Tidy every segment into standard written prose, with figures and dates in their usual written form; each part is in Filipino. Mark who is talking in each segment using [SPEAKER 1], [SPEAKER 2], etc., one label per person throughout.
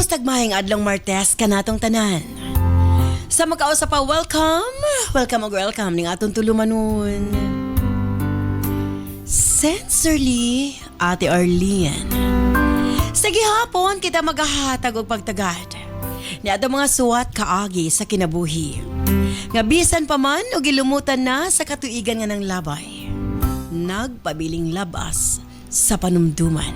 [SPEAKER 1] Kumusta mahing adlong Martes kanatong tanan? Sa magkausap pa, welcome ning atong tulumanon. Sincerely, Ate Arlene. Sige hapon kita maghahatag og pagtagad. Ni ato mga suwat kaagi sa kinabuhi. Nga bisan pa man o gilumutan na sa katuigan nga ng labay. Nagpabiling labas sa panumduman.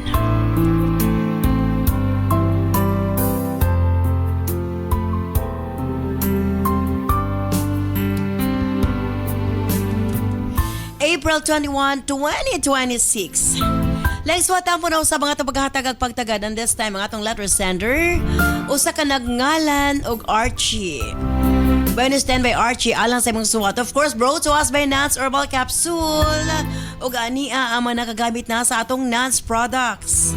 [SPEAKER 1] April 21, 2026. Laiswatan po na sa mga tabaghatag ag pagtagad and this time ang atong letter sender usa ka nagngalan og Archie. Bonus 10 by Archie alang sa imong suwat. Of course, brought to us by Nance Herbal Capsule. Ug ania ang mga nakagamit na sa atong Nance products.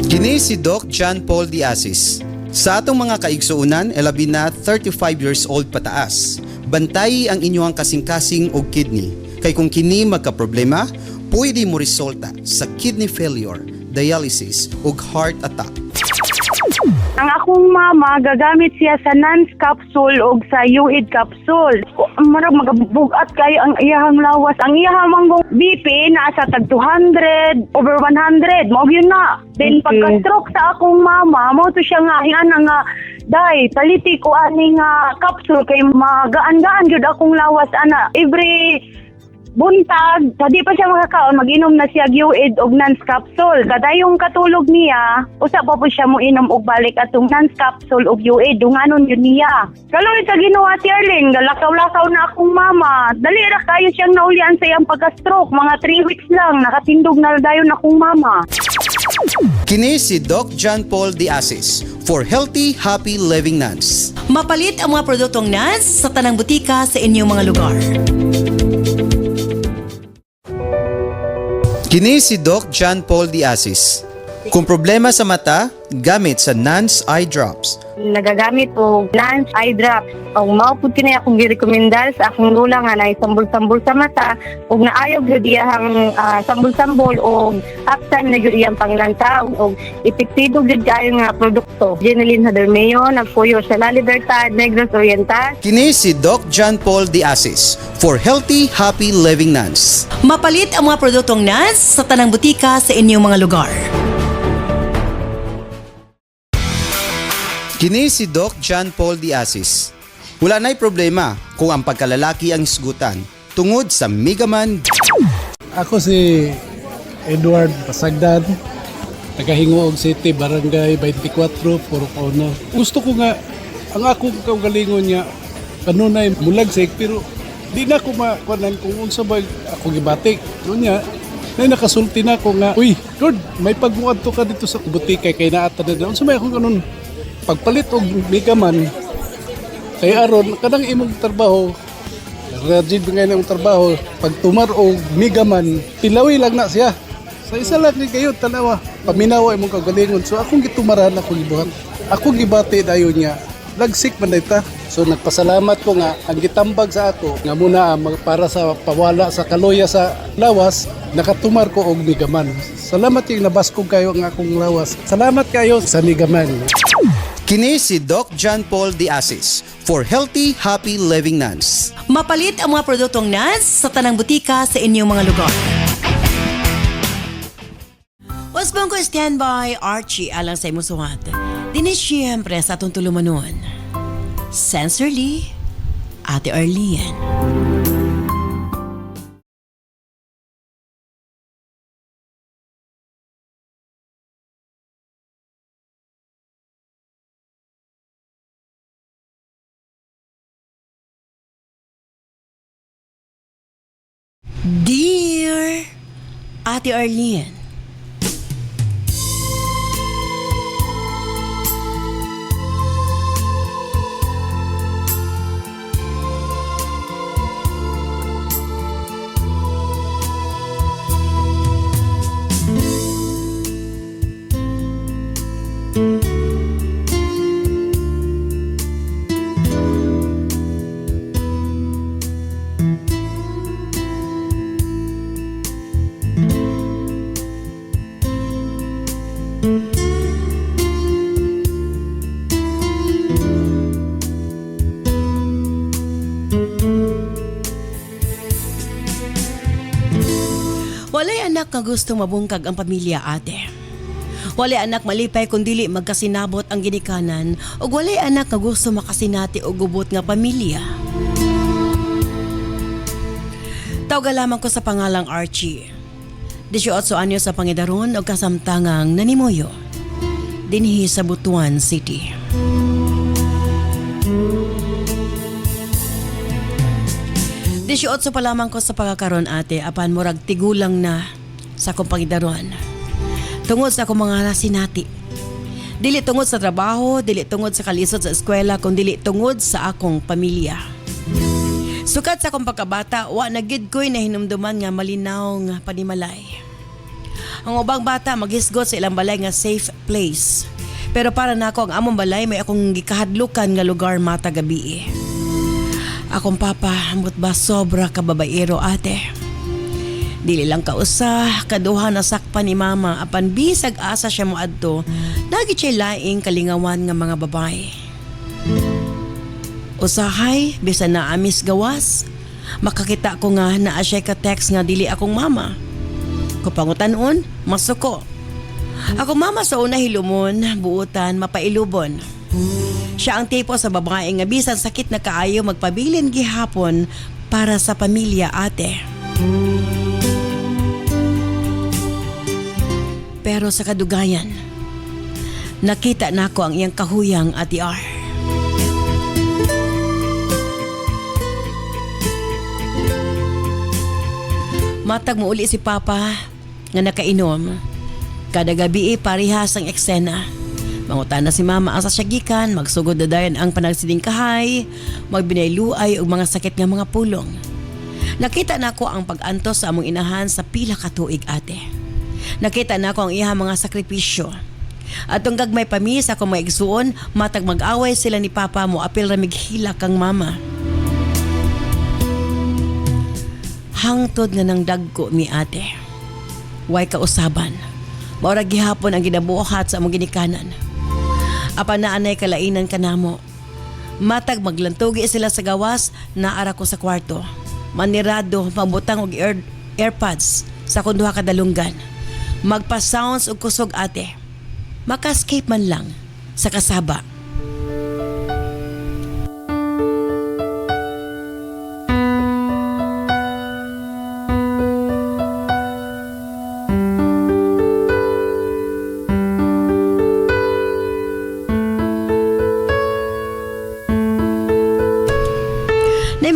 [SPEAKER 2] Kini si Doc John Paul Diasis. Sa atong mga kaigsuunan, elabi na 35 years old pataas. Bantayi ang inyong kasing-kasing og kidney. Kay kung kini magka-problema, pwede mo resulta sa kidney failure, dialysis ug heart attack.
[SPEAKER 3] Ang akong mama, gagamit siya sa Nance capsule o sa UID capsule. Marag magabugat kayo ang iyahang lawas. Ang iyahang manggong BP na sa tag 200, over 100. Mao yun na. Then pagka-stroke sa akong mama, mo to siya nga, nga, day, paliti ko aning capsule kay magaan-gaan gyud akong lawas, ana. Every buntag, di pa siya makakaon, mag-inom na siya UID og Nance capsule. Kadayong katulog niya, usa pa po siya mo inom og balik atong Nance capsule og UID, dunganon yun niya. Kaloy sa ginawa si Arlene, galakaw-lakaw na akong mama. Dali ra kayo siyang naulian sa iyang pagka-stroke, mga 3 weeks lang, nakatindog na dayon akong mama.
[SPEAKER 2] Kini si Doc John Paul Diasis for healthy, happy living Nance.
[SPEAKER 1] Mapalit ang mga produktong Nance sa tanang butika sa inyong mga lugar.
[SPEAKER 2] Kini si Doc John Paul Diasis. Kung problema sa mata, gamit sa Nance Eye Drops.
[SPEAKER 3] Nagagamit og Nance eye drops. Ang maupod kini akong girekomendar sa akong lula nga na sambol-sambol sa mata ug naayaw gyud iyang sambol-sambol og aktan na gyud iyang panglantaw og epektibo gyud kayo nga produkto. Genelin Hadermeo nagpuyo sa La Libertad, Negros Oriental.
[SPEAKER 2] Kini si Doc John Paul Diasis for healthy, happy living Nance.
[SPEAKER 1] Mapalit ang mga produktong Nance sa tanang butika sa inyong mga lugar.
[SPEAKER 2] Kini si Doc John Paul Diasis. Wala na'y problema kung ang pagkalalaki ang isgutan tungod sa Megaman.
[SPEAKER 4] Ako si Edward Pasagdan, tagahingo og City, Barangay 24, Purok Ono. Gusto ko nga, ang akong kaugalingon niya, kanunay mulagsik, pero di na ako makuanan kung unsa ba ako gibatik. Doon na nakasulti na ako nga, uy, Lord, may pagmuad to ka dito sa butika kay naata na doon. Unsa may akong kanun, pagpalit og Megaman, kay aron kadang imong trabaho, rajid nga imong trabaho, pag tumar og Megaman, pilawi lang na siya. Sa isa lang ni kayo tanawa, paminawa imong kagalingon. So akong gitumaran, akong gibuhat. Ako gibati dayon niya. Lagsik man dayta. So nagpasalamat ko nga ang gitambag sa ako nga muna para sa pawala sa kaloya sa lawas, nakatumar ko og Megaman. Salamat yung nabaskog kayo ang akong lawas. Salamat kayo sa Megaman.
[SPEAKER 2] Kini si Doc John Paul Diasis for healthy, happy living Nance.
[SPEAKER 1] Mapalit ang mga produktong Nance sa tanang butika sa inyong mga lugar. Wasbong ko standby Archie alang sa imong suwat. Dini siyempre sa atong tulumanon. Sincerely, Ate Arlene. Dear Ate Arlene, ka gusto mabungkag ang pamilya, ate. Walay anak malipay kung dili magkasinabot ang ginikanan ug walay anak nga gusto makasinati og gubot nga pamilya. Tawga lamang ko sa pangalang Archie. 18 anyo sa pangidaron o kasamtangang nanimuyo dinhi sa Butuan City. Disyotso pa lamang ko sa pagkakaroon, ate, apan murag tigulang na sa akong pangidaron. Tungod sa akong mga nasinati. Dili tungod sa trabaho, dili tungod sa kalisod sa eskwela, kung dili tungod sa akong pamilya. Sukat sa akong pagkabata, wa na gid ko'y nahinumduman nga malinaw nga panimalay. Ang ubang bata maghisgot sa ilang balay nga safe place. Pero para nako ang among balay may akong gikahadlukan nga lugar mata gabi. Akong papa ambot ba sobra ka babaero, ate. Dili lang kausa, kaduha na sakpan ni mama apan bisag asa siya moadto. Nagi siya laing kalingawan nga mga babae. Usahay bisan na amis gawas. Makakita ko nga naa siya ka text nga dili akong mama. Kupangutan-on, masuko. Ako mama sa una hilumon, buutan, mapailubon. Siya ang tipo sa babae nga bisan sakit na kaayo magpabilin gihapon para sa pamilya, ate. Pero sa kadugayan, nakita nako ang iyang kahuyang, Ate R. Matag mo uli si Papa nga nakainom. Kada gabi parihas ang eksena. Mangutan na si Mama asa siya gikan, magsugod na dayon ang panagsiding kahay, magbinayluay og mga sakit nga mga pulong. Nakita nako ang pag-antos sa among inahan sa pila ka tuig, ate. Nakita nako ang iyang mga sakripisyo. Atong gagmay pamis ako mga igsuon, matag mag-away sila ni Papa mo apil ra mighila kang mama. Hangtod nga nang dagko mi, ate. Way kausaban. Maura gihapon ang ginabuhat sa among ginikanan. Apan naanay kalainan kanamo. Matag maglantugi sila sa gawas, naara ko sa kwarto. Manirado, pambutang og airpods sa kunduha ka dalunggan. Magpa-sounds og kusog, ate. Maka-escape man lang sa kasaba.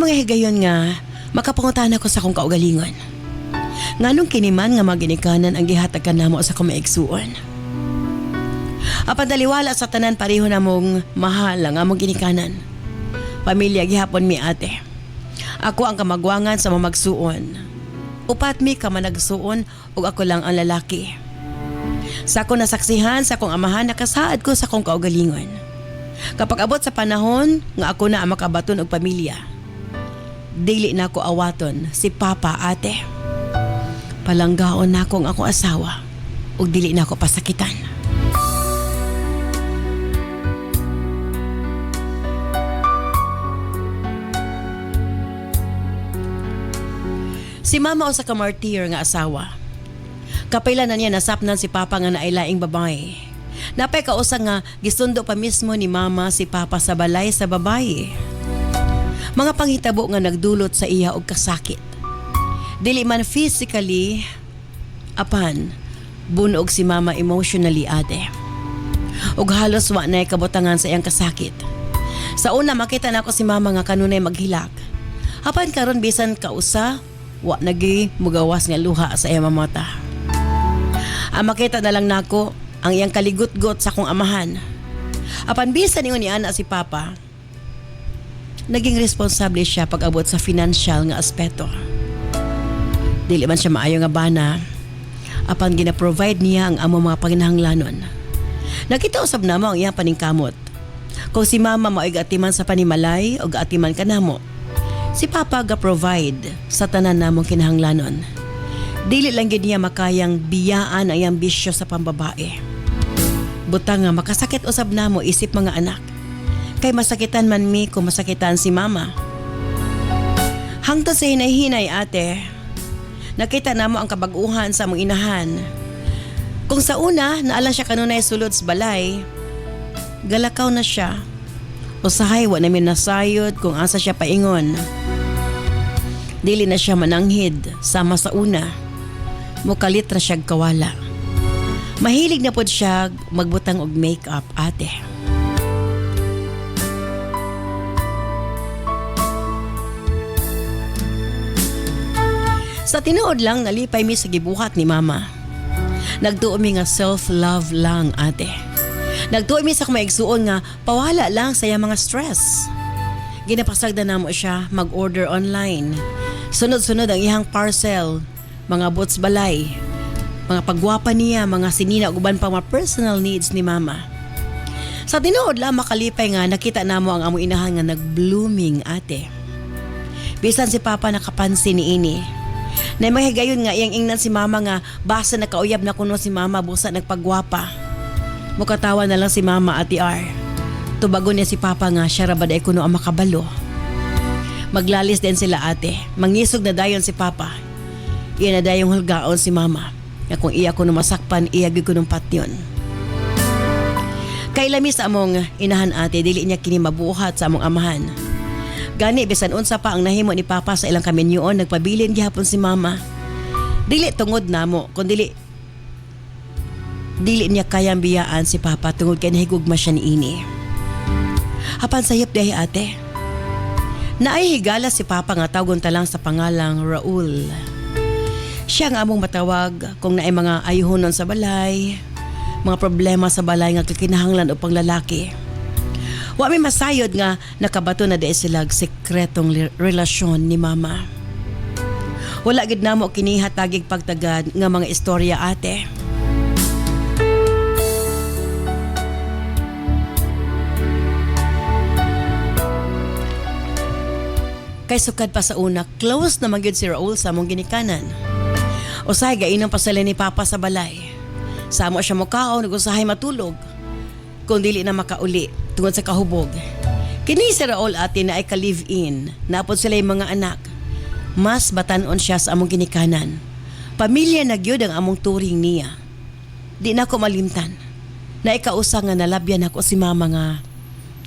[SPEAKER 1] Mga higayon nga, makapangutan ako sa akong kaugalingon. Nganong kiniman nga maginikanan ang gihatag kanamo sa akong maigsuon. Apan daliwala sa tanan pareho na mong mahal ang among ginikanan. Pamilya gihapon mi, ate. Ako ang kamagwangan sa mamagsuon. Upat mi ka managsuon ug ako lang ang lalaki. Sa akong nasaksihan sa akong amahan, nakasaad ko sa akong kaugalingon. Kapag abot sa panahon nga ako na ang makabaton og pamilya, dili na ko awaton si Papa, ate. Palanggaon na akong akong asawa ug dili na ko pasakitan. Si Mama usa ka martir nga asawa. Kapailan na niya nasapnan si Papa nga nailaing babae. Napay kausa nga gisundo pa mismo ni Mama si Papa sa balay sa babae. Mga panghitabo nga nagdulot sa iya og kasakit. Dili man physically, apan bunog si Mama emotionally, ate. Ug halos wa na kabutangan sa iyang kasakit. Sa una makita nako si Mama nga kanunay maghilak. Apan karon bisan kausa, wa nagi mugawas nga luha sa iyang mata. Ang makita na lang nako ang iyang kaligot-got sa akong amahan. Apan bisan ingon ni ana si Papa, naging responsable siya pag-abot sa financial nga aspeto. Dili man siya maayo nga bana, apan gina-provide niya ang among mga panginahanglanon. Nakita usab namo ang iyang paningkamot. Kung si Mama mao'y atiman sa panimalay o atiman kanamo, si Papa ga-provide sa tanan namong kinahanglanon. Dili lang gid niya makayang biyaan ang iyang bisyo sa pambabae. Butang nga makasakit usab namo isip mga anak. Kay masakitan man mi kung masakitan si Mama. Hangtod sa hinay-hinay, ate, Nakita namo ang kabag-uhan sa among inahan. Kung sa una, naalang siya kanunay sulod sa balay, galakaw na siya. Usahay, wa namin nasayod kung asa siya paingon. Dili na siya mananghid, sama sa una. Mukalit na siya kawala. Mahilig na pod siya magbutang og make-up, ate. Sa tinuod lang, nalipay mi sa gibuhat ni mama. Nagtuo mi nga self-love lang, ate. Nagtuo mi sa kumaigsuon nga pawala lang sa iya mga stress. Ginapasagda na mo siya mag-order online. Sunod-sunod ang iyang parcel, mga boots balay, mga pagwapa niya, mga sinina ug uban pang mga personal needs ni mama. Sa tinuod lang makalipay nga nakita namo ang among inahan nga nag-blooming, ate. Bisan si papa nakapansin ni ini. Na mahigayon nga iyang ingnan si mama nga basa nakauyab na kuno si mama busa nagpagwapa. Mukatawa na lang si mama at R. Tubagon niya si papa nga siya rabad ay kuno ang makabalo. Maglalis din sila, ate. Mangisog na dayon si papa. Iya na dayong hulgaon si mama. Nga kung iya kuno masakpan, iya gyud kuno patyon. Kay lamis among inahan, ate, dili niya kini mabuhat sa among amahan. Gani bisan unsa pa ang nahimo ni papa sa ilang kaminyoon, nagpabilin gihapon si mama. Dili tungod namo, kun dili niya kayang biyaan si papa tungod kay nahigugma siya niini. Apan sayop dahi, ate. Naay higala si papa nga tawgon ta lang sa pangalang Raul. Siya nga among matawag kung naay mga ayuhonon sa balay, mga problema sa balay nga kakinahanglan upang lalaki. Wa may masayod nga nakabato na di sila sekretong relasyon ni mama. Wala gid namo kini hatagig pagtagad nga mga istorya, ate. Kay sukad pa sa una, close na magyud si Raul sa among ginikanan. Usahay gainang pasala ni papa sa balay. Samo siya mokaon, nag-usahay matulog. Kung dili na makauli tungod sa kahubog. Kini si Raul, ate, na ay ka-live-in. Napod sila yung mga anak. Mas batanon siya sa among ginikanan. Pamilya na gyud ang among turing niya. Di na ako malimtan. Na ikausa nga nalabyan ako si mama nga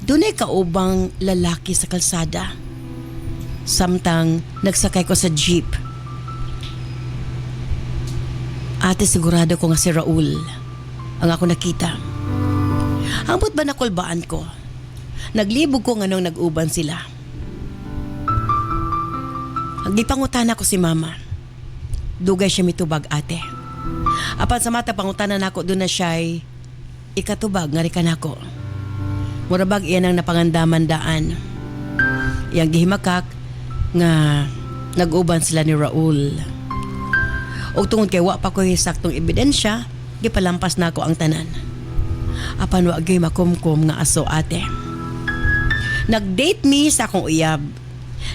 [SPEAKER 1] dunay kaubang lalaki sa kalsada. Samtang nagsakay ko sa jeep. Ate, sigurado ko nga si Raul ang ako nakita. Ambot ba nakulbaan ko? Naglibog ko nga nung nag-uban sila. Agdipangutan ako si mama. Dugay siya mitubag, ate. Apan sa mata pangutanan ako doon na siya'y ikatubag nga rikan ako. Murabag iyan ang napangandaman daan. Iyang gihimakak nga nag-uban sila ni Raul. O tungod kay wa pa ko saktong ebidensya, gipalampas na ako ang tanan. Apan wa gyud makumkum nga aso, ate. Nag-date mi sa akong uyab.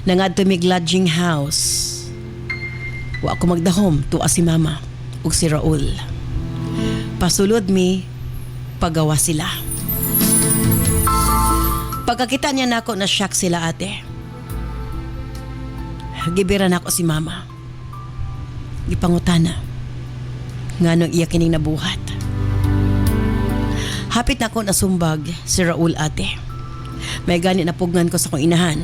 [SPEAKER 1] Nangadto mig lodging house. Wa ako magdahom tuwa si mama ug si Raul. Pasulod mi pagawa sila. Pagkakita niya nako na shock sila, ate. Gibiran ako si mama. Gipangutana nganong iya kining nabuhat. Hapit na ako nasumbag si Raul, ate. May gani na pugnan ko sa kong inahan.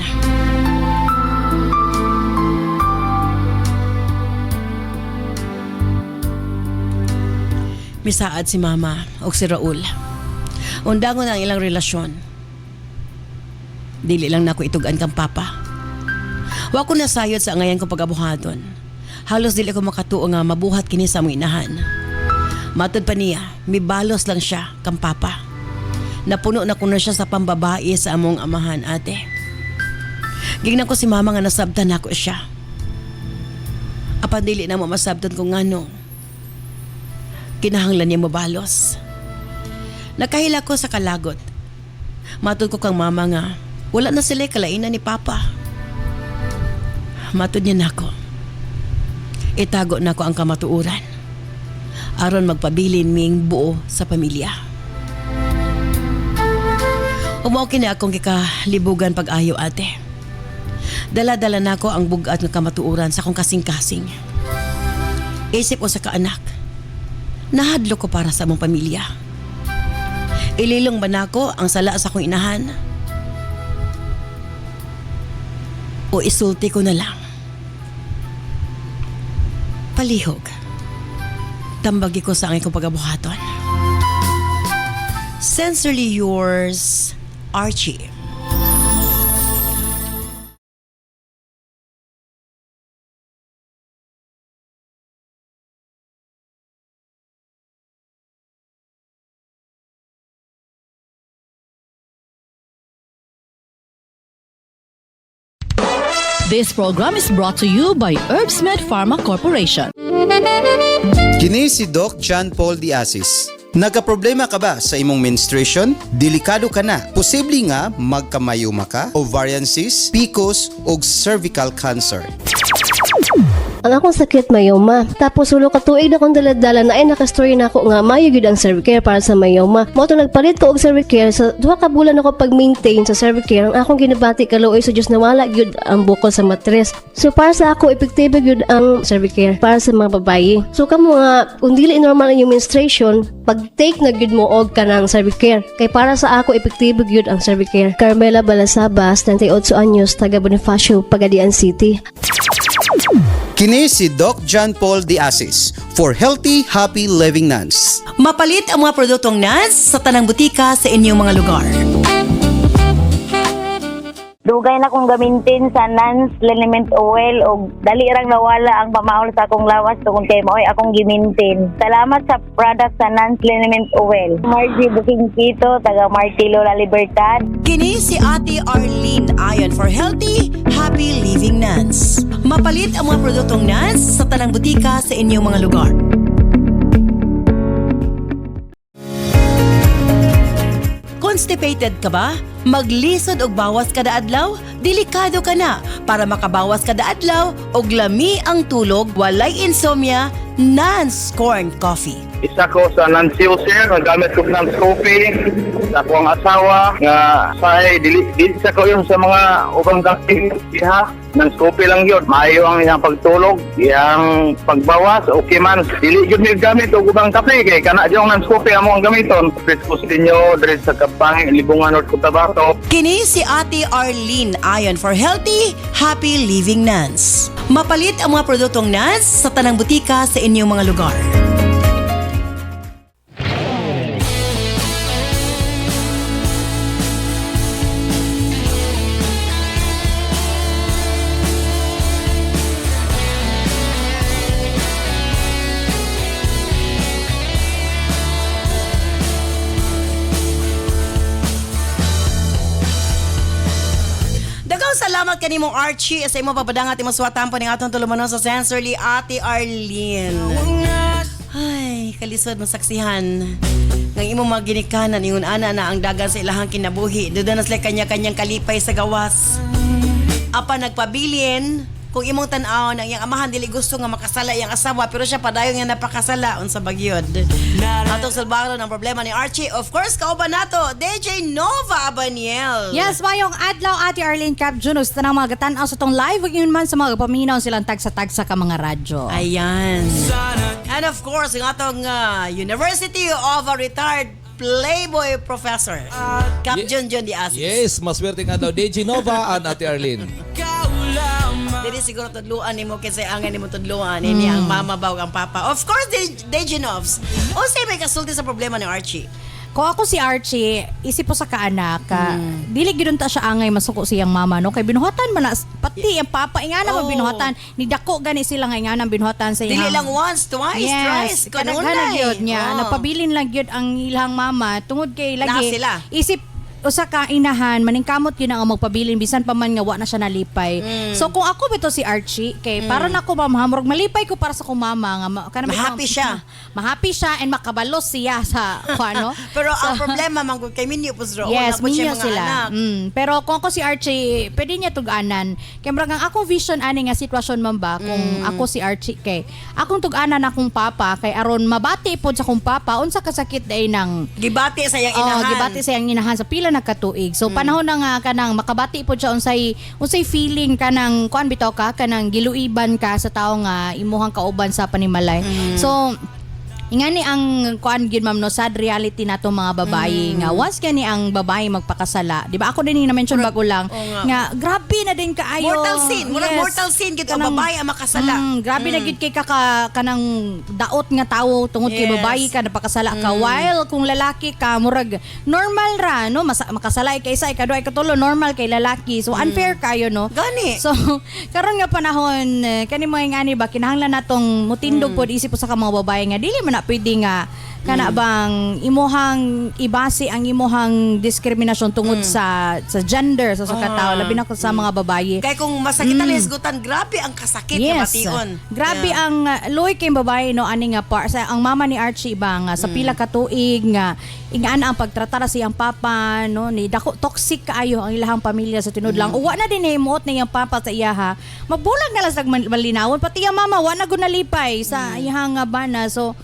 [SPEAKER 1] Misaad si mama o si Raul. Undangon ang ilang relasyon. Dili lang na ako itugan kang papa. Wa ko nasayod sa ngayon kong pag-abuhaton. Halos dili ko makatuo nga mabuhat kini sa among inahan. Matod pa niya, may balos lang siya kang papa. Napuno na kuno siya sa pambabae sa among amahan, ate. Gignan ko si mama nga nasabtan ako siya. Apan dili na mo masabtan kung ngano. Kinahanglan niya mabalos. Nakahila ko sa kalagot. Matod ko kang mama nga, wala na sila kalainan ni papa. Matod niya nako. Itago nako ang kamatuuran. Aron magpabilin ming buo sa pamilya. Umaw kina akong kikalibugan pag-ayo, ate. Dala-dala nako ang bugat ng kamatuuran sa akong kasing-kasing. Isip ko sa kaanak. Nahadlo ko para sa among pamilya. Ililong ba nako ang sala sa akong inahan? O isulti ko na lang? Palihog. Tambagi ko sa aking pagabuhaton. Sincerely yours, Archie.
[SPEAKER 5] This program is brought to you by Herbsmed Pharma Corporation.
[SPEAKER 2] Kini si Doc John Paul Diasis. Nagkaproblema ka ba sa imong menstruation? Delikado ka na. Posible nga magkamayuma ka, ovarian cyst, PCOS o cervical cancer.
[SPEAKER 6] Ang akong sakit mayoma. Tapos ulo ka tuig na kong daladala na ay nakastorya na ako nga mayo gyud ang Cervicare para sa mayoma. Mo to nagpalit ko og Cervicare sa 2 ka bulan ako pag-maintain sa Cervicare. Ang akong ginabati kaluoy sa Dios nawala gyud ang bukol sa matres. So para sa ako epektibo gyud ang Cervicare para sa mga babaye. So kamo nga kung dili normal ang iyong menstruation, pag-take na gyud mo og kanang Cervicare. Kay para sa ako epektibo gyud ang Cervicare. Carmela Balasabas, 38 anyos, taga Bonifacio, Pagadian City.
[SPEAKER 2] Kini si Doc John Paul Diasis for healthy, happy living nuns.
[SPEAKER 1] Mapalit ang mga produktong NANS sa tanang butika sa inyong mga lugar.
[SPEAKER 3] Dugay na kong gamitin sa Nance Liniment Oil o dali rang nawala ang pamaol sa akong lawas tungod kay maoy akong gimintin. Salamat sa product sa Nance Liniment Oil. Margie Booking Kito, taga Martilo La Libertad.
[SPEAKER 1] Kini si Ate Arlene ayon for healthy, happy living NANS. Mapalit ang mga produktong NANS sa tanang butika sa inyong mga lugar. Constipated ka ba? Maglisod og bawas kada adlaw? Delikado ka na. Para makabawas kada adlaw og lami ang tulog, walay insomnia, Nance Corn Coffee.
[SPEAKER 7] Isa ko sa Nancy User, nagamit ko ng coffee sa akong asawa nga say dili sa ko yun sa mga ubang gamit iha ng coffee lang yun. Maayo ang iyang pagtulog, iyang pagbawas, okay man. Dili yun yung gamit o ubang kape kay kana yung ng coffee amo ang gamiton. Preskus ninyo, dred sa Kapangin, Libungan, North Cotabato.
[SPEAKER 1] Kini si Ate Arlene ayon for healthy, happy living NANS. Mapalit ang mga produktong NANS sa tanang butika sa inyong mga lugar. Salamat kanimong Archie sa imong papadangat imong suwatan pa ning atong tulumanon sa Sensorly Ate Arlene. Ay, kalisod masaksihan. Nang imong mga ginikanan ingon ana na ang dagan sa ilahang kinabuhi. Duda na sila kanya-kanyang kalipay sa gawas. Apa nagpabilin kung imong tan-aw ang iyang amahan dili gusto nga makasala iyang asawa pero siya padayon nga napakasala unsa bagyod. Atong sulbaron ang problema ni Archie. Of course, kauban nato DJ Nova Abaniel.
[SPEAKER 8] Yes, mayong adlaw Ate Arlene Cap Junos tanang mga gatan-aw sa tong live ug yun man sa mga paminaw silang tagsa-tagsa ka mga radyo.
[SPEAKER 1] Ayan. And of course, yung atong University of a Retired Playboy Professor, Cap Junjun Diasis.
[SPEAKER 9] Yes, maswerte nga daw DJ Nova and Ate Arlene.
[SPEAKER 1] Dili siguro tudluan nimo kasi angin nimo tudluan ini ang mama baw ang papa. Of course, DJ Novs. O say may kasulti sa problema ni Archie.
[SPEAKER 8] Kung ako si Archie, isip po sa kaanak, dili gyud ta siya angay masuko siyang mama no kay binuhatan man na pati ang papa ingana mo binuhatan ni dako gani sila nga ingana binuhatan sa
[SPEAKER 1] Dili lang once, twice, thrice,
[SPEAKER 8] kanunay gyud niya. Napabilin lang gyud ang ilang mama tungod kay lagi
[SPEAKER 1] sila.
[SPEAKER 8] isip usa ka inahan maningkamot yun ang magpabilin bisan pa man nga wa na siya nalipay. So kung ako bito si Archie kay para na ko mamhamurog malipay ko para sa kong mama nga
[SPEAKER 1] Mahappy siya.
[SPEAKER 8] Mahappy siya and makabalos siya sa ano.
[SPEAKER 1] Pero ang problema man kay minyo pusro
[SPEAKER 8] Yes, minyo
[SPEAKER 1] mga
[SPEAKER 8] sila.
[SPEAKER 1] anak.
[SPEAKER 8] Pero kung ako si Archie, pwede niya tug-anan. Kaya marang ang akong vision ani nga sitwasyon man ba kung ako si Archie kay akong tug-anan akong papa kay aron mabati pod sa akong papa unsa kasakit day nang
[SPEAKER 1] Gibati sa iyang inahan.
[SPEAKER 8] gibati sa iyang inahan sa pila sila nagkatuig. So panahon na nga kanang makabati po siya unsay feeling kanang kuan bitaw ka kanang giluiban ka sa tao nga imuhang kauban sa panimalay. So ingani ang kuan gyud ma'am no, sad reality natong mga babae nga once gani ang babae magpakasala, di ba ako din na-mention bago lang nga grabe na din kaayo
[SPEAKER 1] Mortal sin. Murag mortal sin gid ang babae ang makasala.
[SPEAKER 8] Grabe na gid kay kanang daot nga tawo tungod kay
[SPEAKER 1] Yes.
[SPEAKER 8] babae ka napakasala ka, while kung lalaki ka murag normal ra no, makasala kay isa ikaduha ikatulo normal kay lalaki, so unfair kayo no.
[SPEAKER 1] Gani.
[SPEAKER 8] So karon nga panahon kani mo ngani ba kinahanglan natong mutindog pod isip sa ka mga babae nga dili man na pwede nga kana bang imuhang ibase ang imuhang diskriminasyon tungod sa gender sa katao labi na sa mga babae.
[SPEAKER 1] Kay kung masakitan hisgutan, grabe ang kasakit nga bation.
[SPEAKER 8] Grabe ang luoy kay babae no ani nga sa ang mama ni Archie ba nga sa pila ka tuig nga ingaan ang pagtrata sa iyang papa no, ni dako toxic kaayo ang ilahang pamilya sa tinud lang. Uwa na din himuot na iyang papa sa iya ha. Magbulag na lang sa malinawon pati ang mama wa na gud nalipay sa iyang bana. So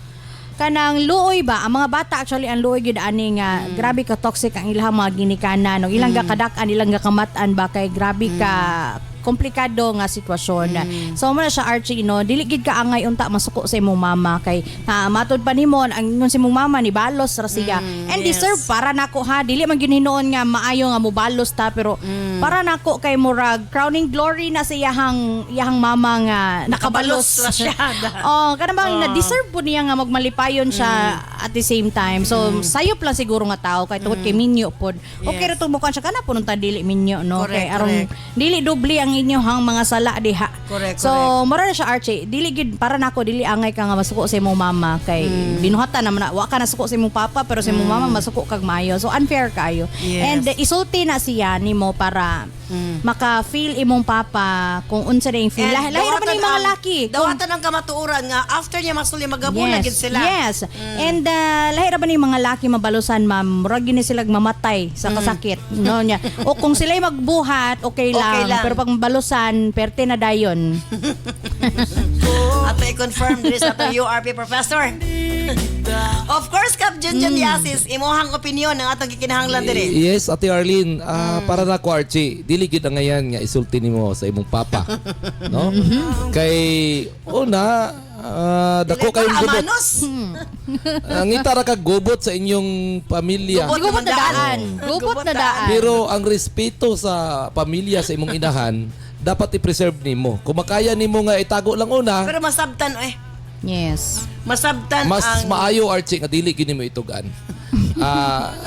[SPEAKER 8] kanang luoy ba ang mga bata actually ang luoy gyud ani nga grabe ka toxic ang ilahang mga ginikanan no, ilang gakadak-an ilang gakamatan ba kay grabe ka komplikado nga sitwasyon. So mo na siya Archie no, dili gid ka angay unta masuko sa imong mama kay matod pa nimo ang ingon si imong mama ni balos ra siya. And deserve para nako ha, dili man gyud hinuon nga maayo nga mo balos ta pero para nako kay murag crowning glory na sa iyahang mama nga nakabalos
[SPEAKER 1] ra siya.
[SPEAKER 8] Oh, kana bang na deserve po niya nga magmalipayon siya at the same time. So sayop lang siguro nga tao kay tungod kay minyo pod. Okay ra tumukan siya kana punon ta dili minyo no.
[SPEAKER 1] Correct,
[SPEAKER 8] Kay aron dili dubli ang inyohang mga sala diha.
[SPEAKER 1] Correct,
[SPEAKER 8] So mura na siya Archie, dili gid para nako dili angay ka nga masuko sa imong mama kay binuhatan naman na wa ka nasuko sa imong papa pero sa imong mama masuko kag maayo. So unfair kayo.
[SPEAKER 1] Yes.
[SPEAKER 8] And isulti na siya nimo para maka-feel imong papa kung unsa na yung feel. Lahi ra ba ni mga laki?
[SPEAKER 1] Dawatan ang kamatuoran nga after niya masuli magabuna gid sila.
[SPEAKER 8] Yes. And lahi ra ba ni mga laki mabalusan ma'am, murag gini sila mamatay sa kasakit no nya. O kung sila magbuhat, okay lang. Pero pag mabalusan, perte na dayon.
[SPEAKER 1] Ato i-confirm diri sa atong URP professor. Of course, Kap Junjun Diasis, imuhang opinion ng atong gikinahanglan diri.
[SPEAKER 9] Yes, Ate Arlene, para na ko Archie, dili gid na ngayon nga isulti nimo sa imong papa. No? Kay una, dako kayong gubot.
[SPEAKER 1] Amanos.
[SPEAKER 9] Ngita ra ka gubot sa inyong pamilya.
[SPEAKER 8] Gubot na daan. Gubot na daan.
[SPEAKER 9] Pero ang respeto sa pamilya sa imong inahan, dapat i-preserve nimo. Kung makaya nimo nga itago lang una,
[SPEAKER 1] Pero masabtan
[SPEAKER 8] Yes.
[SPEAKER 1] masabtan
[SPEAKER 9] mas
[SPEAKER 1] ang
[SPEAKER 9] maayo Archie nga dili gid nimo itugan.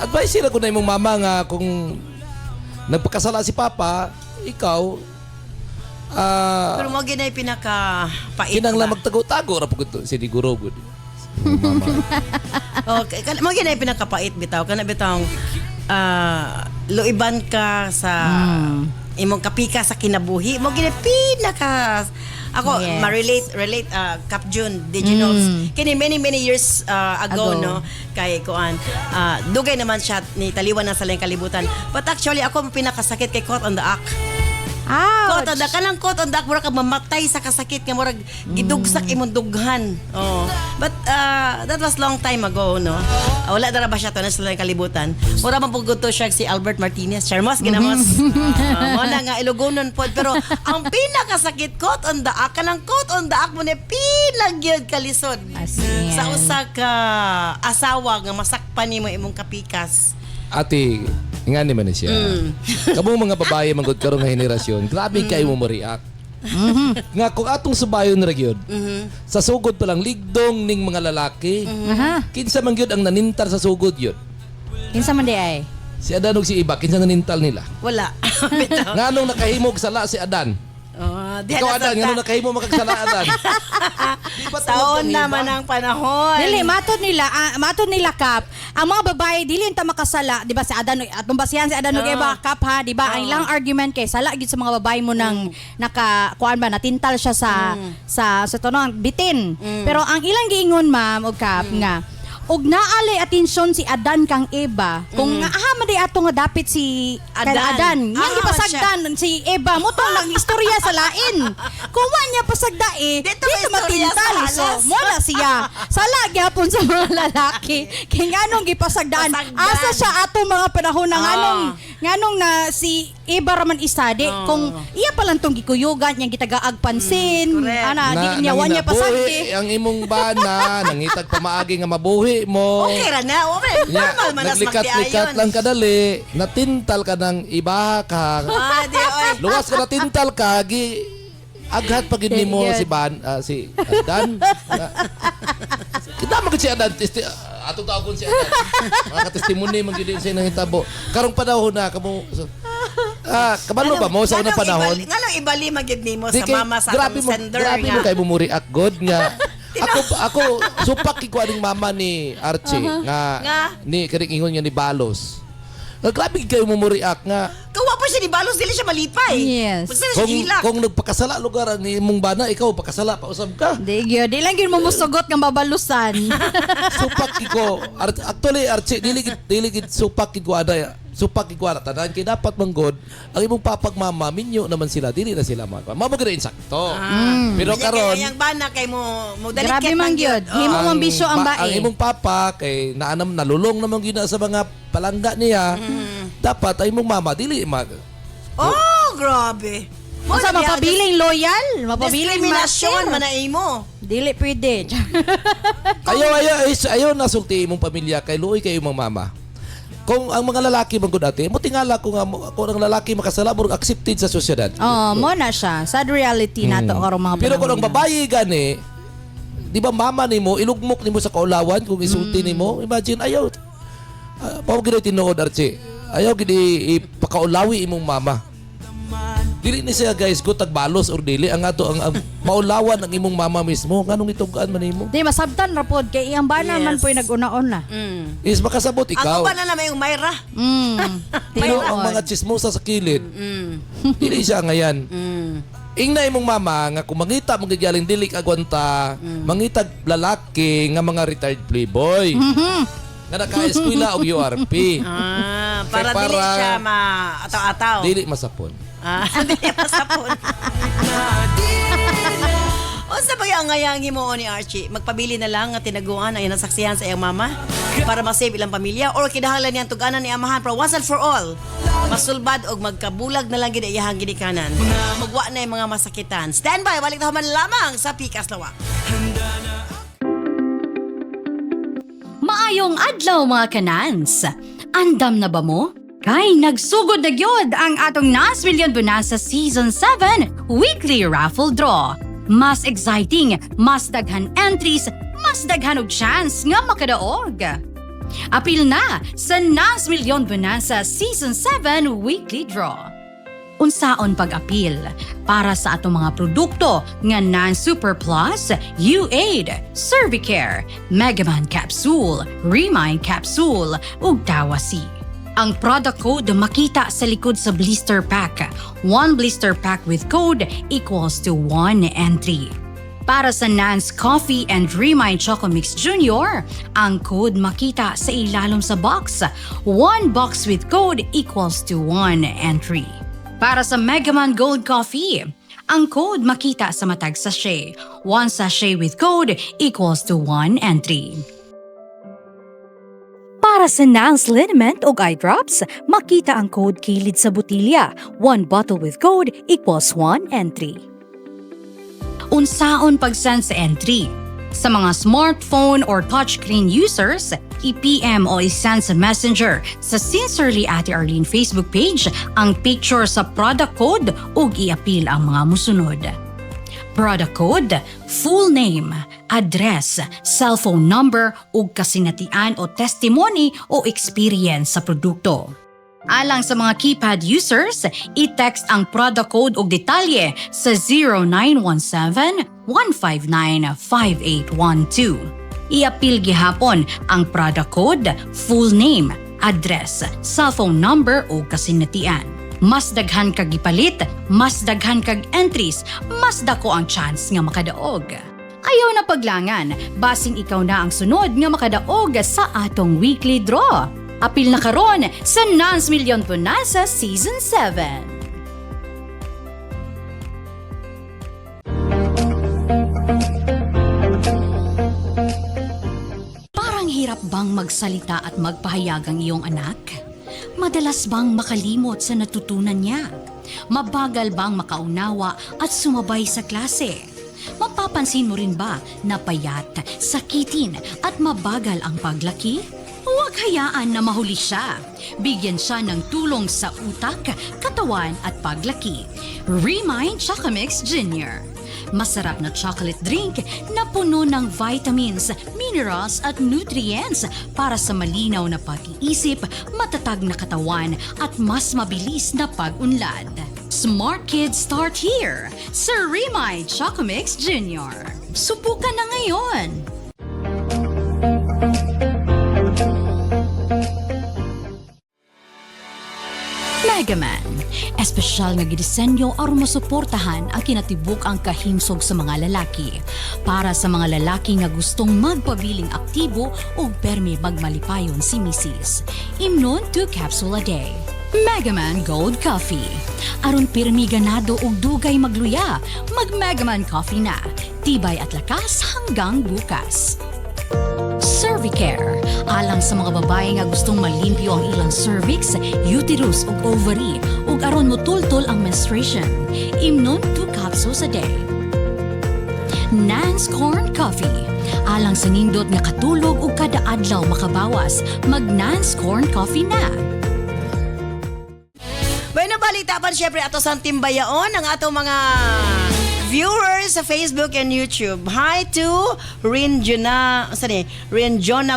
[SPEAKER 9] Advice sila ko na imong mama nga kung nagpakasala si papa, ikaw
[SPEAKER 1] pero mo ginay pinaka pait.
[SPEAKER 9] kinanglan magtago-tago ra pud siniguro gud.
[SPEAKER 1] Okay, mo ginay pinakapait bitaw kana bitawng luiban ka sa imong kapika sa kinabuhi. Mo ginay pinaka ako relate Kap Jun Diginos kini many years ago no kay kuan dugay naman siya ni taliwan na sa laing kalibutan, but actually ako mo pinakasakit kay caught on the act.
[SPEAKER 8] Ouch.
[SPEAKER 1] Caught on the kanang caught on the act mura ka mamatay sa kasakit nga murag gidugsak imong dughan. But that was long time ago no. Wala dara ba siya to na sa laing kalibutan. Mura man pugod to siya si Albert Martinez. Charmos ginamos. Mo na nga ilugonon pod pero ang pinakasakit caught on the act kanang caught on the act mo ni pinagyod kalisod. Sa usa ka asawa nga masakpan nimo imong kapikas.
[SPEAKER 9] Ate, ingani man ni siya. Kamong mga babae manggod karon nga henerasyon, grabe kay mo react. Nga kung atong subayon ra gyud. Sa sugod pa lang ligdong ning mga lalaki. Kinsa man gyud ang nanintar sa sugod gyud.
[SPEAKER 8] Kinsa man di ay?
[SPEAKER 9] Si Adan ug si Iba kinsa nanintal nila.
[SPEAKER 1] Wala. Bitaw.
[SPEAKER 9] Nganong nakahimog sala si Adan? Ikaw Adan, nganong nakahimog makagsala Adan? Di ba
[SPEAKER 1] Taon naman ang panahon.
[SPEAKER 8] Dili matod nila Kap. Ang mga babae dili ta makasala, di ba si Adan at basihan si Adan ug Eva Kap ha, di ba? Ang ilang argument kay sala gid sa mga babae mo nang kuan ba natintal siya sa tunong bitin. Pero ang ilang giingon ma'am og Kap nga og naali atensyon si Adan kang Eva kung ahama di ato nga dapit si Adan nga gipasagdan si Eva mo tong nag-istorya sa lain kung wa niya pasagda
[SPEAKER 1] Dito
[SPEAKER 8] dito
[SPEAKER 1] may istorya
[SPEAKER 8] matintal
[SPEAKER 1] sa
[SPEAKER 8] so
[SPEAKER 1] halas.
[SPEAKER 8] mo na siya sala gyapon sa mga lalaki kay nganong gipasagdaan
[SPEAKER 1] Pasagdan.
[SPEAKER 8] asa siya ato mga panahon na nganong na si Eva raman isade kung iya pa lang tong gikuyugan niyang gitagaag pansin
[SPEAKER 1] correct.
[SPEAKER 8] ana di niya wa niya pasagdi
[SPEAKER 9] ang imong bana, nangitag pamaagi nga mabuhi mo.
[SPEAKER 1] Okay ra na. Normal man as
[SPEAKER 9] Naglikat-likat lang kadali, natintal ka ng iba ka.
[SPEAKER 1] Di oy.
[SPEAKER 9] Luwas ka natintal ka, aghat pag mo si Adan. Kita mo si Adan, atong tawagon si Adan. Mga katestimony, magiging siya ng hitabo. Karong panahon na, kabalo ba mo sa unang panahon?
[SPEAKER 1] Nganong ibali magid nimo
[SPEAKER 9] Di
[SPEAKER 1] sa
[SPEAKER 9] kay-
[SPEAKER 1] mama sa
[SPEAKER 9] grabe
[SPEAKER 1] atong
[SPEAKER 9] mo,
[SPEAKER 1] sender
[SPEAKER 9] grabe mo
[SPEAKER 1] nga.
[SPEAKER 9] kay bumuri akgod nga. ako supak ko aning mama ni Archie nga ni karing ingon nga ni Balos. Grabe kayo mumuri ak nga
[SPEAKER 1] Kawa pa siya ni Balos, dili siya malipay.
[SPEAKER 8] Yes.
[SPEAKER 1] Basta siya hilak.
[SPEAKER 9] kung nagpakasala lugar ang imong bana, ikaw pakasala pa usab ka.
[SPEAKER 8] Di lang gyud mo musugot nga mabalusan.
[SPEAKER 9] Supak ko. Actually Archie dili gid supak ko ada. Supak ko ana tanan kay dapat manggod ang imong papagmama minyo naman sila dili na sila mamo gid insakto. Pero karon
[SPEAKER 1] Kaya bana kay mo
[SPEAKER 8] Grabe
[SPEAKER 1] dalikit
[SPEAKER 8] man gyud. Himo mong bisyo ang
[SPEAKER 9] ang
[SPEAKER 8] bae.
[SPEAKER 9] imong papa kay naanam nalulong naman gyud na sa mga palangga niya. Dapat ay imong mama dili
[SPEAKER 1] Oh, grabe.
[SPEAKER 8] Unsa mapabiling loyal? Mapabiling
[SPEAKER 1] Diskriminasyon
[SPEAKER 8] master.
[SPEAKER 1] manay mo.
[SPEAKER 8] Dili pwede.
[SPEAKER 9] ayaw nasulti imong pamilya kay luoy kay imong mama. Kung ang mga lalaki man gud ate, mo tingala kung ang lalaki makasala mo accepted sa sosyedad.
[SPEAKER 8] Oh, mo na siya. Sad reality nato karong mga
[SPEAKER 9] Pero kung ang
[SPEAKER 8] panahon.
[SPEAKER 9] babae gani, di ba mama nimo ilugmok nimo sa kaulawan kung isulti nimo, imagine ayaw. Pao gid tinuod Archie. Ayaw gid ipakaulawi imong mama. Dili ni siya guys go tagbalos or dili ang ato ang maulawan ang imong mama mismo nganong itugaan man nimo.
[SPEAKER 8] Di masabtan ra pod kay iyang bana man po'y nag-una-una.
[SPEAKER 9] Is makasabot
[SPEAKER 1] Ang
[SPEAKER 9] ikaw.
[SPEAKER 1] uban na naman yung Mayra.
[SPEAKER 9] Pero ang mga chismosa sa kilid, dili siya ngayon. Ingna imong mama nga kung mangita magigyaling dili agwanta, mangitag lalaki nga mga retired playboy. Nga naka-eskwela og URP.
[SPEAKER 1] Para
[SPEAKER 9] Kay
[SPEAKER 1] dili siya ataw-ataw.
[SPEAKER 9] Dili masapon.
[SPEAKER 1] Dili masapon. O sa bagay mo ni Archie, magpabili na lang nga tinaguan ay nasaksihan sa iyang mama para masave ilang pamilya or kinahanglan niyang tuganan ni amahan para once and for all masulbad og magkabulag na lang gid iyahang ginikanan. Magwa na yung mga masakitan. Stand by, balik na man lamang sa Pikas Lawak.
[SPEAKER 10] Maayong adlaw mga kanans. Andam na ba mo? Kay nagsugod na gyud ang atong Nas Million Bonanza Season 7 Weekly Raffle Draw. Mas exciting, mas daghan entries, mas daghan og chance nga makadaog. Apil na sa Nas Million Bonanza Season 7 Weekly Draw. Unsaon pag-apil para sa atong mga produkto nga Non-Super Plus, U-Aid, Cervicare, Megaman Capsule, Remind Capsule, ug Tawasi. Ang product code makita sa likod sa blister pack. One blister pack with code equals to 1 entry. Para sa Nance Coffee and Remind Choco Mix Junior, ang code makita sa ilalom sa box. One box with code equals to 1 entry. Para sa Megaman Gold Coffee, ang code makita sa matag sachet. One sachet with code equals to 1 entry. Para sa Nance Liniment o Eye Drops, makita ang code kilid sa botilya. One bottle with code equals 1 entry. Unsaon pag-send sa entry? Sa mga smartphone or touchscreen users, i-PM o i-send sa Messenger sa Sincerely Ate Arlene Facebook page ang picture sa product code ug i-apil ang mga musunod. Product code, full name, address, cellphone number ug kasinatian o testimony o experience sa produkto. Alang sa mga keypad users, i-text ang product code ug detalye sa 0917-159-5812. I-apil gihapon ang product code, full name, address, cellphone number ug kasinatian. Mas daghan kag gipalit, mas daghan kag entries, mas dako ang chance nga makadaog. Ayaw na paglangan, basing ikaw na ang sunod nga makadaog sa atong weekly draw. Apil na karon sa Nans Milyon Bonanza Season 7. Hirap bang magsalita at magpahayag ang iyong anak? Madalas bang makalimot sa natutunan niya? Mabagal bang makaunawa at sumabay sa klase? Mapapansin mo rin ba na payat, sakitin at mabagal ang paglaki? Huwag hayaan na mahuli siya. Bigyan siya ng tulong sa utak, katawan at paglaki. Remind Chocomix Jr. Masarap na chocolate drink na puno ng vitamins, minerals at nutrients para sa malinaw na pag-iisip, matatag na katawan at mas mabilis na pag-unlad. Smart kids start here sa Remind Chocomix Jr. Subukan na ngayon! Megaman, espesyal nga gidisenyo aron masuportahan ang kinatibuk ang kahimsog sa mga lalaki. Para sa mga lalaki nga gustong magpabiling aktibo o permi magmalipayon si Mrs. Imnon 2 capsule a day. Megaman Gold Coffee. Aron pirmi ganado og dugay magluya, mag Megaman Coffee na. Tibay at lakas hanggang bukas. Cervicare, alang sa mga babae nga gustong malimpyo ang ilang cervix, uterus ug ovary ug aron motultol ang menstruation. Imnon 2 capsules a day. Nans Corn Coffee, alang sa nindot nga katulog ug kada adlaw makabawas, mag Nans Corn Coffee na.
[SPEAKER 1] Bueno, balita pa syempre ato sa timbayaon ang atong mga viewers sa Facebook and YouTube. Hi to Renjona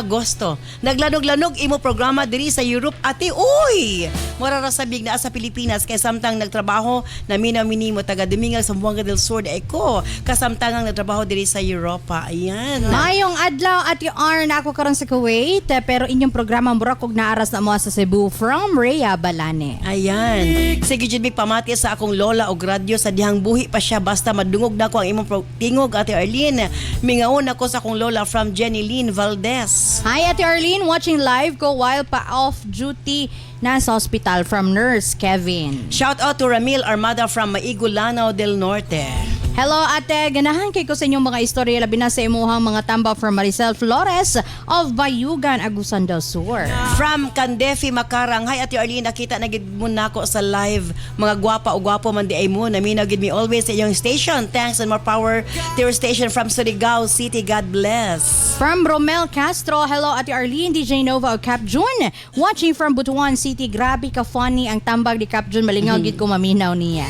[SPEAKER 1] Gusto. Naglanog-lanog imo programa diri sa Europe ati. Uy! Mararasabig na sa Pilipinas kay samtang nagtrabaho na minaminimo taga Domingo sa Buanga del Sur ay ko kasamtangang nagtrabaho diri sa Europa. Ayan.
[SPEAKER 8] Mayong adlaw at yung na ako karon sa Kuwait pero inyong programa mura kog naaras na mo sa Cebu from Rhea Balane.
[SPEAKER 1] Ayan. Sige jud mi pamati sa akong lola og radyo sa dihang buhi pa siya basta madungog na ko ang imong tingog Ate Arlene. Mingaon ako sa akong lola from Jenny Lynn Valdez.
[SPEAKER 8] Hi Ate Arlene, watching live ko while pa off duty na sa hospital from Nurse Kevin.
[SPEAKER 1] Shout out to Ramil Armada from Maigo, Lanao del Norte.
[SPEAKER 8] Hello ate, ganahan kay ko sa inyong mga istorya labi na sa imuhang mga tamba from Maricel Flores of Bayugan, Agusan del Sur.
[SPEAKER 1] From Candefi Makarang, hi Ate Arlene, nakita na gid mo nako sa live. Mga gwapa o gwapo man di ay mo, naminaw gid me always sa iyong station. Thanks and more power to your station from Surigao City. God bless.
[SPEAKER 8] From Romel Castro, hello Ate Arlene, DJ Nova o Cap June. Watching from Butuan City, grabe ka funny ang tambag ni Cap June, malingaw gid ko maminaw niya.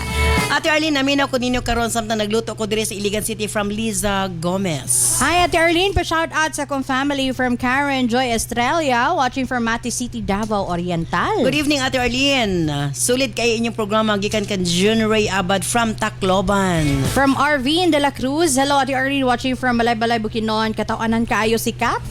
[SPEAKER 1] Ate Arlene, naminaw ko ninyo karon samtang nagluto ko diri sa Iligan City from Liza Gomez.
[SPEAKER 8] Hi Ate Arlene, pa-shout out sa kong family from Karen Joy Estrella, watching from Mati City, Davao Oriental.
[SPEAKER 1] Good evening Ate Arlene. Sulit kayo inyong programa gikan kan June Ray Abad from Tacloban.
[SPEAKER 8] From Arvin de la Cruz, hello Ate Arlene, watching from Balay-Balay Bukidnon, katawanan kaayo si Cap.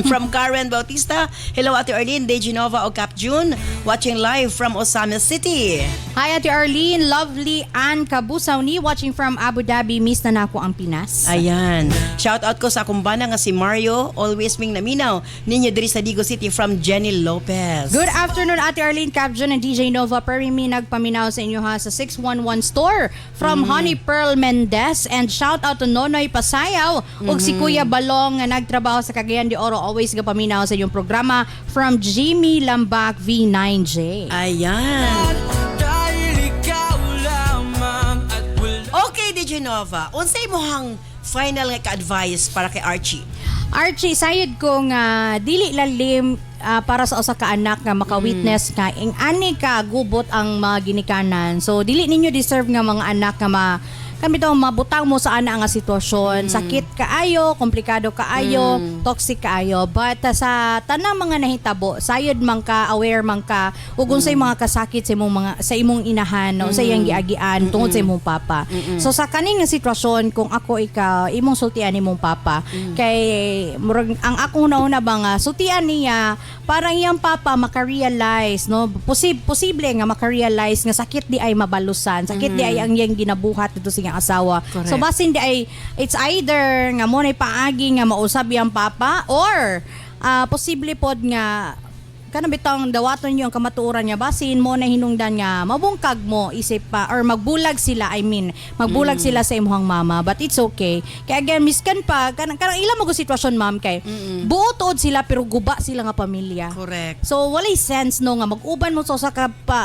[SPEAKER 1] From Karen Bautista, hello Ate Arlene, DJ Nova o Cap June, watching live from Osama City.
[SPEAKER 8] Hi Ate Arlene, lovely Ann Kabusawni, watching from Abu Dhabi, miss na nako ang Pinas.
[SPEAKER 1] Ayan. Shout out ko sa kumbana nga si Mario, always ming naminaw ninyo diri sa Digo City from Jenny Lopez.
[SPEAKER 8] Good afternoon Ate Arlene, Cap June and DJ Nova. Perimi nagpaminaw sa inyo ha sa 611 store from Honey Pearl Mendez, and shout out to Nonoy Pasayaw ug si Kuya Balong nga nagtrabaho sa Cagayan de Oro, always gapaminaw sa inyong programa from Jimmy Lambak V9J.
[SPEAKER 1] Ayan. Okay, DJ Nova, unsay mohang final nga ka-advice para kay Archie?
[SPEAKER 8] Archie, sayod ko nga dili lalim para sa usa ka anak nga maka-witness nga ing ani ka gubot ang mga ginikanan. So dili ninyo deserve nga mga anak nga kami to mabutang mo sa ana nga sitwasyon, sakit kaayo, komplikado kaayo, toxic kaayo, but sa tanang mga nahitabo sayod man ka, aware man ka ug unsay mga kasakit sa imong mga sa imong inahan, unsay iyang giagian tungod sa imong papa. So sa kaning nga sitwasyon, kung ako ikaw imong sultian imong papa, kay murag ang ako una ba nga sultian niya parang iyang papa maka-realize, no, posible nga maka-realize nga sakit di ay mabalusan, sakit di ay ang iyang ginabuhat dito sa niyang asawa. So basin di ay it's either nga mo na paagi nga mausab yang papa or posible pod nga kana bitang dawaton niyo ang kamatuoran niya basin mo na hinungdan nga mabungkag mo isip pa or magbulag sila magbulag sila sa imong mama, but it's okay kay again miskan pa kanang ila mo go sitwasyon ma'am kay buo tuod sila pero guba sila nga pamilya.
[SPEAKER 1] Correct.
[SPEAKER 8] So walay sense no nga mag-uban mo sa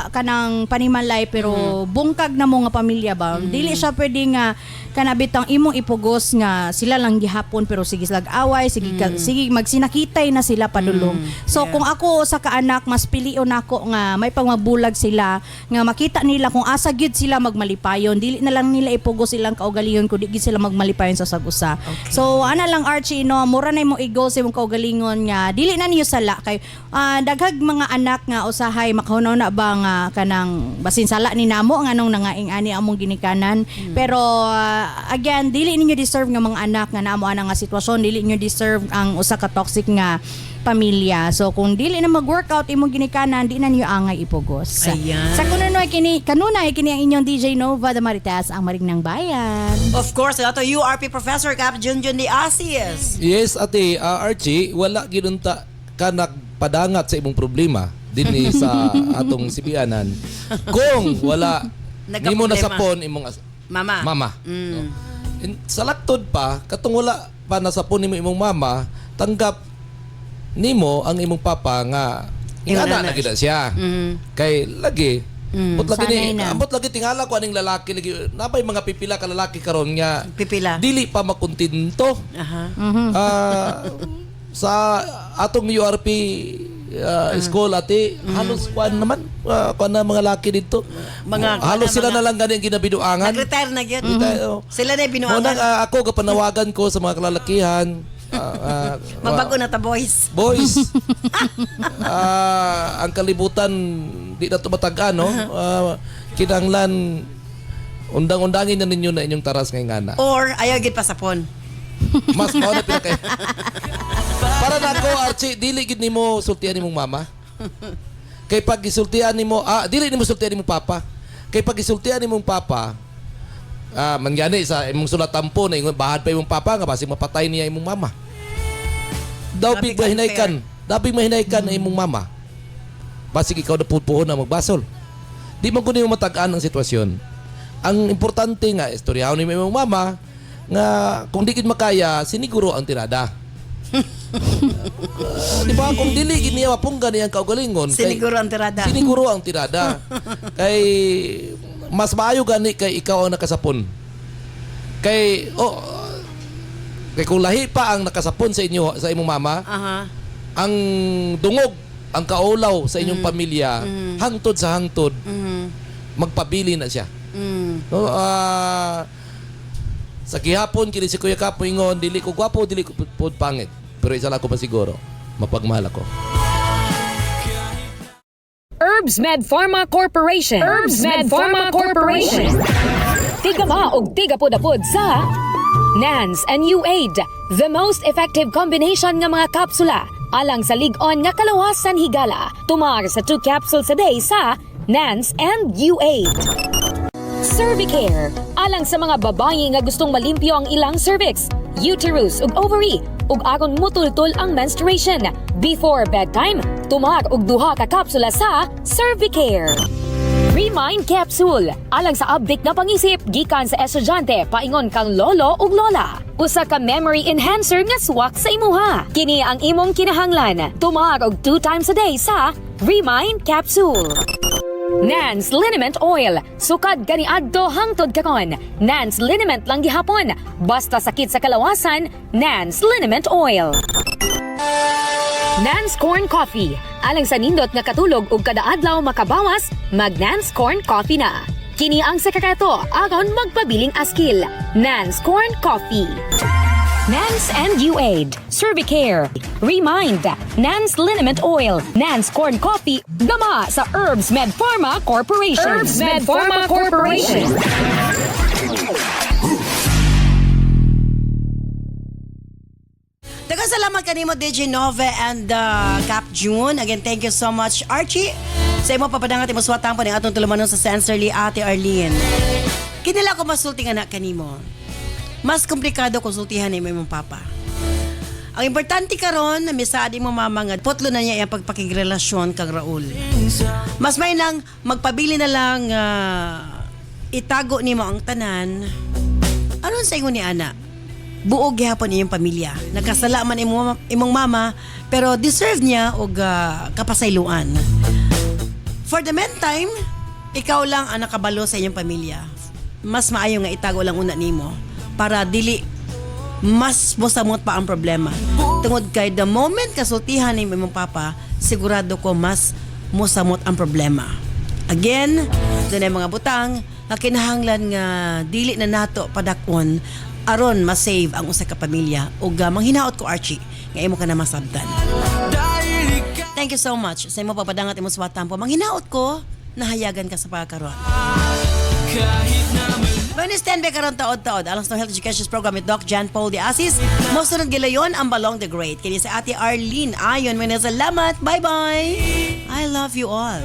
[SPEAKER 8] kanang panimalay pero bungkag na mo nga pamilya ba. Dili siya pwede nga kanabitang imong ipugos nga sila lang gihapon pero sige slag away sige magsinakitay na sila padulong. So kung ako sa kaanak mas pilion nako nga may pagmabulag sila nga makita nila kung asa gyud sila magmalipayon, dili na lang nila ipugos silang kaugalingon kundi gyud sila magmalipayon sa sagusa. So ana lang Archie no, mura na imong i-goal sa imong kaugalingon nga dili na niyo sala kay daghag mga anak nga usahay makahunaw na ba nga kanang basin sala ni namo nga nung nangaing ani among ginikanan. Pero again dili ninyo deserve nga mga anak nga namo ana nga sitwasyon, dili ninyo deserve ang usa ka toxic nga pamilya. So kung dili na mag-workout imong ginikanan, di na niyo angay ipugos.
[SPEAKER 1] Ayan.
[SPEAKER 8] Sa kanunay kini ang inyong DJ Nova the Marites, ang maring ng bayan.
[SPEAKER 1] Of course, ato URP Professor Cap Junjun de Asias.
[SPEAKER 9] Yes, ate, Archie, wala ginunta ka nagpadangat sa imong problema dinhi sa atong sibianan. Kung wala nimo na sapon imong mama. No? Sa laktod pa, katong wala pa nasapon nimo imong mama, tanggap nimo ang imong papa nga ingana na gid siya. Kay lagi ambot lagi tingala ko aning lalaki lagi napay mga pipila ka lalaki karon nga dili pa makuntinto. Sa atong URP school ate halos kuan naman kuan na mga laki dito. Halos sila na lang gani ang ginabiduangan.
[SPEAKER 1] Nag-retire na gyud. Sila na binuangan.
[SPEAKER 9] Ako kapanawagan ko sa mga kalalakihan.
[SPEAKER 1] Magbago na ta boys.
[SPEAKER 9] Ang kalibutan di na tumataga no. Kinahanglan undang-undangin na ninyo na inyong taras ngay ngana.
[SPEAKER 1] Or ayaw gid pasapon.
[SPEAKER 9] Mas mao na pinakay. Para nako Archie, dili gid nimo sultian nimong mama. Kay pag gisultian nimo, dili nimo sultian nimong papa. Kay pag gisultian nimong papa, mangyani sa imong sulat tampo na ingon bahad pa imong papa nga basi mapatay niya imong mama. Dabig mahinaykan na imong mama. Basi ikaw na pupuhon na magbasol. Di man kuno matag-an ang sitwasyon. Ang importante nga istoryahon ni imong mama nga kung di gid makaya siniguro ang tirada. Di ba kung dili gid niya mapunggan niyang kaugalingon
[SPEAKER 1] Siniguro ang tirada.
[SPEAKER 9] Kay mas maayo gani kay ikaw ang nakasapon. Kay kung lahi pa ang nakasapon sa inyo sa imong mama, ang dungog, ang kaulaw sa inyong pamilya, hangtod sa hangtod, magpabili na siya. No, sa gihapon kini si Kuya Kapo ingon, dili ko gwapo, dili ko pud pangit. Pero isa lang ko masiguro, mapagmahal ako.
[SPEAKER 11] Herbs Med Pharma Corporation. Tiga ba og tiga pud sa NANS and UAID, the most effective combination nga mga kapsula alang sa lig-on nga kalawasan higala. Tumar sa 2 capsules a day sa NANS and UAID. Cervicare, alang sa mga babayi nga gustong malimpyo ang ilang cervix, uterus ug ovary, ug aron mutultol ang menstruation. Before bedtime, tumar og 2 ka kapsula sa Cervicare. Remind Capsule, alang sa update na pangisip gikan sa estudyante paingon kang lolo ug lola. Usa ka memory enhancer nga swak sa imuha. Kini ang imong kinahanglan. Tumar og 2 times a day sa Remind Capsule. NANS Liniment Oil, sukad kaniadto hangtod karon. NANS Liniment lang gihapon. Basta sakit sa kalawasan, NANS Liniment Oil. NANS Corn Coffee, alang sa nindot nga katulog ug kada adlaw makabawas, mag NANS Corn Coffee na. Kini ang sekreto aron magpabiling askil. NANS Corn Coffee. NANS and UAID, Cervicare, Remind, NANS Liniment Oil, NANS Corn Coffee, gama sa Herbs Med Pharma Corporation.
[SPEAKER 1] Salamat kanimo DJ Nove and Cap June. Again, thank you so much Archie. Sa imo papadangat imo suwatan po ning atong tulumanon sa Sensorly Ate Arlene. Kinala ko masulti nga na kanimo. Mas komplikado konsultihan ni imong papa. Ang importante karon na misaadi mo mama nga putlo na niya ang pagpakigrelasyon kang Raul. Mas may nang magpabili na lang itago nimo ang tanan. Aron sa ingon ni ana? Buog gihapon iyong pamilya. Nagkasala man imong mama pero deserve niya og kapasayloan. For the meantime, ikaw lang ang nakabalo sa iyong pamilya. Mas maayo nga itago lang una nimo para dili mas mosamot pa ang problema. Tungod kay the moment kasultihan ni imong papa, sigurado ko mas mosamot ang problema. Again, doon ay mga butang na kinahanglan nga dili na nato padakon aron ma-save ang usa ka pamilya ug manghinaot ko Archie nga imo ka na masabtan. Thank you so much sa imo papadangat imo suwatan po. Manghinaot ko nahayagan ka sa pagkaron. Bonus 10 be karon taod-taod alang sa Health Education Program with Doc John Paul de Asis. Mosunod gilayon ang Balong the Great. Kini sa Ate Arlene Ayon, may salamat. Bye-bye. I love you all.